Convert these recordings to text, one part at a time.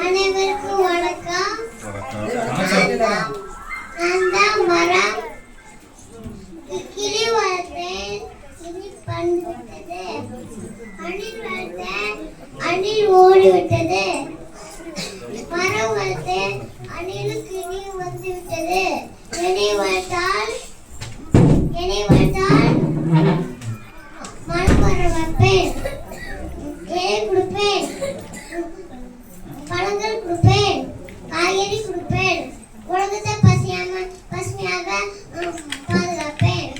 அனைவருக்கும் வணக்கம். மரம் கிளி வளர்த்தேன், கிளி பறந்து விட்டது. அணில் வளர்த்தேன், அணில் ஓடிவிட்டது. மரம் வளர்த்தேன், அணிலும் கிளியும் வந்து விட்டது. என்னை வளர்த்தால் மரம் வர வைப்பேன், இலை கொடுப்பேன், பழங்கள் கொடுப்பேன், காய்கறி கொடுப்பேன், உலகத்தை பசுமையாக பாதுகாப்பேன்.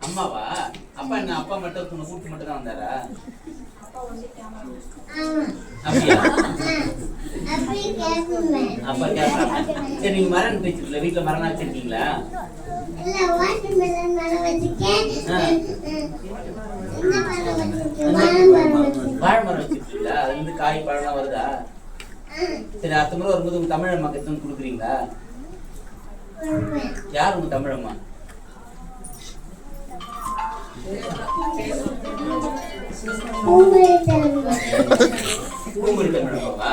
அம்மாவா? அப்பா என்ன அப்பா மட்டும் கூட்டு மட்டும் தான் வந்தாரா? அப்பா சரி, நீங்க மரம் வச்சிருக்கல, வீட்டுல மரம் வச்சிருக்கீங்களா? வாழை மரம் வச்சிருக்கீங்களா? அதுல இருந்து காய் பழம் வருதா? சரி, அடுத்த முறை வரும்போது உங்க தமிழம்மா கிட்ட கொடுக்குறீங்களா? யார் உங்க தமிழம்மா? பூங்குடி தமிழம்மாவா?